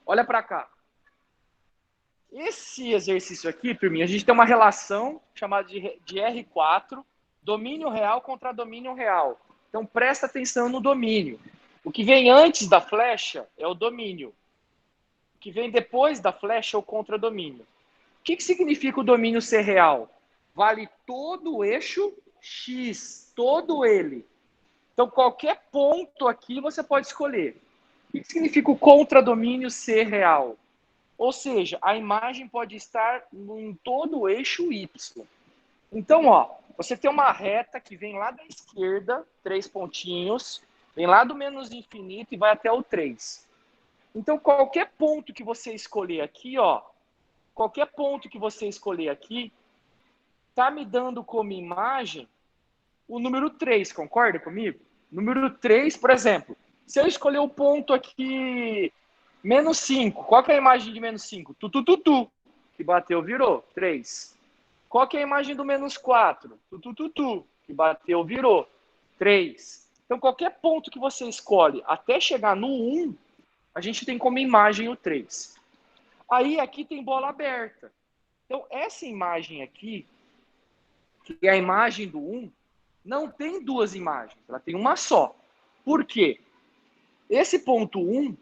Olha para cá. Esse exercício aqui, turminha, a gente tem uma relação chamada de R4, domínio real contra domínio real. Então, presta atenção no domínio. O que vem antes da flecha é o domínio. O que vem depois da flecha é o contradomínio. O que significa o domínio ser real? Vale todo o eixo X, todo ele. Então, qualquer ponto aqui você pode escolher. O que significa o contradomínio ser real? Ou seja, a imagem pode estar em todo o eixo Y. Então, ó, você tem uma reta que vem lá da esquerda, 3 pontinhos, vem lá do menos infinito e vai até o 3. Então, qualquer ponto que você escolher aqui, ó, qualquer ponto que você escolher aqui, tá me dando como imagem o número 3, concorda comigo? Número 3, por exemplo, se eu escolher o ponto aqui, menos 5, qual que é a imagem de menos 5? Tu, que bateu, virou, 3. Qual que é a imagem do menos 4? Tu, que bateu, virou, 3. Então, qualquer ponto que você escolhe até chegar no 1, a gente tem como imagem o 3. Aí, aqui tem bola aberta. Então, essa imagem aqui, que é a imagem do 1, não tem duas imagens, ela tem uma só. Por quê? Esse ponto 1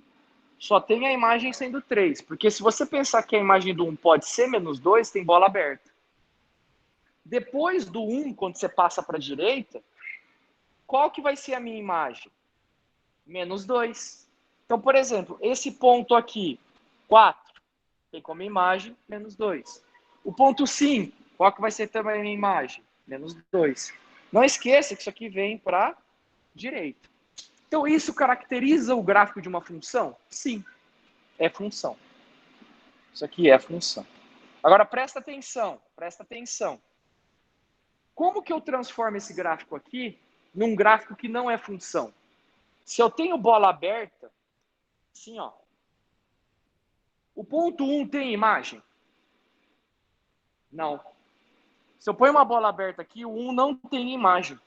só tem a imagem sendo 3, porque se você pensar que a imagem do 1 pode ser menos 2, tem bola aberta. Depois do 1, quando você passa para a direita, qual que vai ser a minha imagem? Menos 2. Então, por exemplo, esse ponto aqui, 4, tem como imagem menos 2. O ponto 5, qual que vai ser também a minha imagem? Menos 2. Não esqueça que isso aqui vem para a direita. Então, isso caracteriza o gráfico de uma função? Sim, é função. Isso aqui é função. Agora, presta atenção, presta atenção. Como que eu transformo esse gráfico aqui num gráfico que não é função? Se eu tenho bola aberta, assim, ó. O ponto 1 tem imagem? Não. Se eu ponho uma bola aberta aqui, o 1 não tem imagem.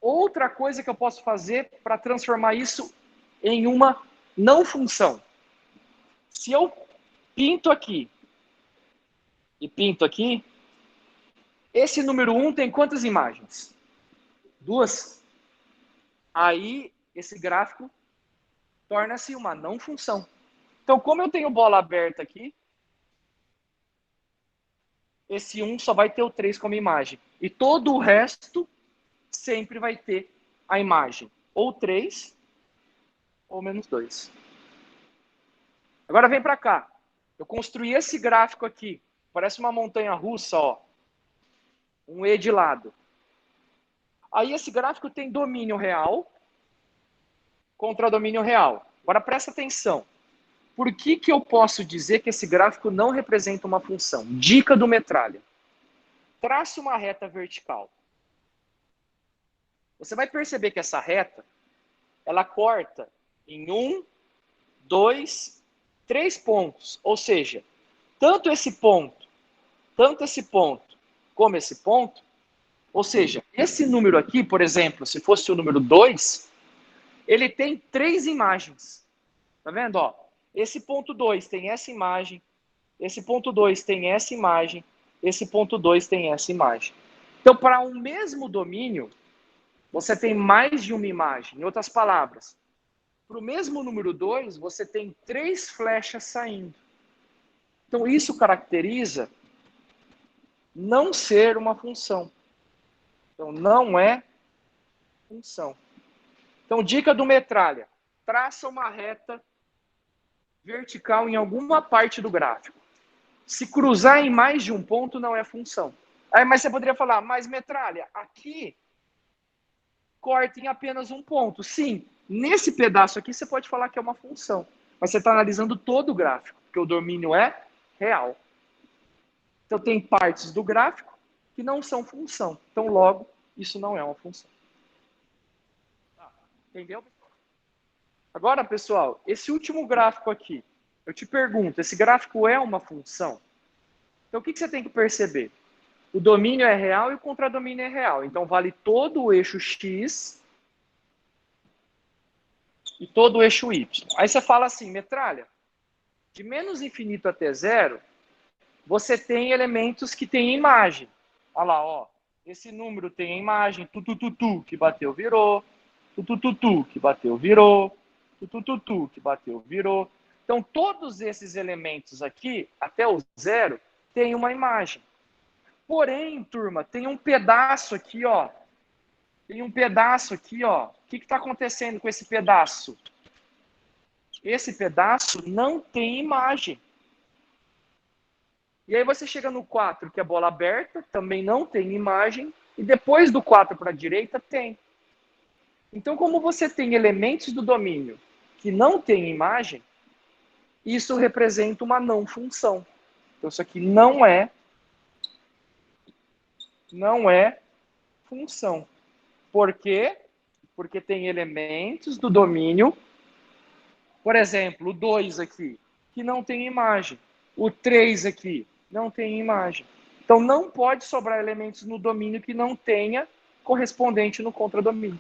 Outra coisa que eu posso fazer para transformar isso em uma não função. Se eu pinto aqui e pinto aqui, esse número 1 tem quantas imagens? 2. Aí, esse gráfico torna-se uma não função. Então, como eu tenho bola aberta aqui, esse 1 só vai ter o 3 como imagem. E todo o resto sempre vai ter a imagem ou 3 ou menos 2. Agora vem para cá. Eu construí esse gráfico aqui. Parece uma montanha russa, ó. Um E de lado. Aí esse gráfico tem domínio real contra domínio real. Agora presta atenção. Por que eu posso dizer que esse gráfico não representa uma função? Dica do Metralha. Traça uma reta vertical. Você vai perceber que essa reta, ela corta em 1, 2, 3 pontos. Ou seja, tanto esse ponto, como esse ponto, ou seja, esse número aqui, por exemplo, se fosse o número 2, ele tem 3 imagens. Tá vendo? Ó, esse ponto 2 tem essa imagem, esse ponto 2 tem essa imagem, esse ponto 2 tem essa imagem. Então, para um mesmo domínio, você tem mais de uma imagem. Em outras palavras, para o mesmo número 2, você tem 3 flechas saindo. Então, isso caracteriza não ser uma função. Então, não é função. Então, dica do Metralha. Traça uma reta vertical em alguma parte do gráfico. Se cruzar em mais de um ponto, não é função. Aí, mas você poderia falar, mas Metralha, aqui corta em apenas um ponto. Sim, nesse pedaço aqui você pode falar que é uma função. Mas você está analisando todo o gráfico, porque o domínio é real. Então, tem partes do gráfico que não são função. Então, logo, isso não é uma função. Entendeu? Agora, pessoal, esse último gráfico aqui, eu te pergunto, esse gráfico é uma função? Então, o que você tem que perceber? O domínio é real e o contradomínio é real. Então, vale todo o eixo X e todo o eixo y. Aí você fala assim, metralha, de menos infinito até zero, você tem elementos que têm imagem. Olha lá, ó. Esse número tem a imagem, que bateu, virou, que bateu, virou, que bateu, virou. Então, todos esses elementos aqui, até o zero, tem uma imagem. Porém, turma, tem um pedaço aqui, ó. Tem um pedaço aqui, ó. O que está acontecendo com esse pedaço? Esse pedaço não tem imagem. E aí você chega no 4, que é bola aberta, também não tem imagem, e depois do 4 para a direita tem. Então, como você tem elementos do domínio que não tem imagem, isso representa uma não função. Então, isso aqui não é função. Por quê? Porque tem elementos do domínio, por exemplo, o 2 aqui, que não tem imagem. O 3 aqui, não tem imagem. Então, não pode sobrar elementos no domínio que não tenha correspondente no contradomínio.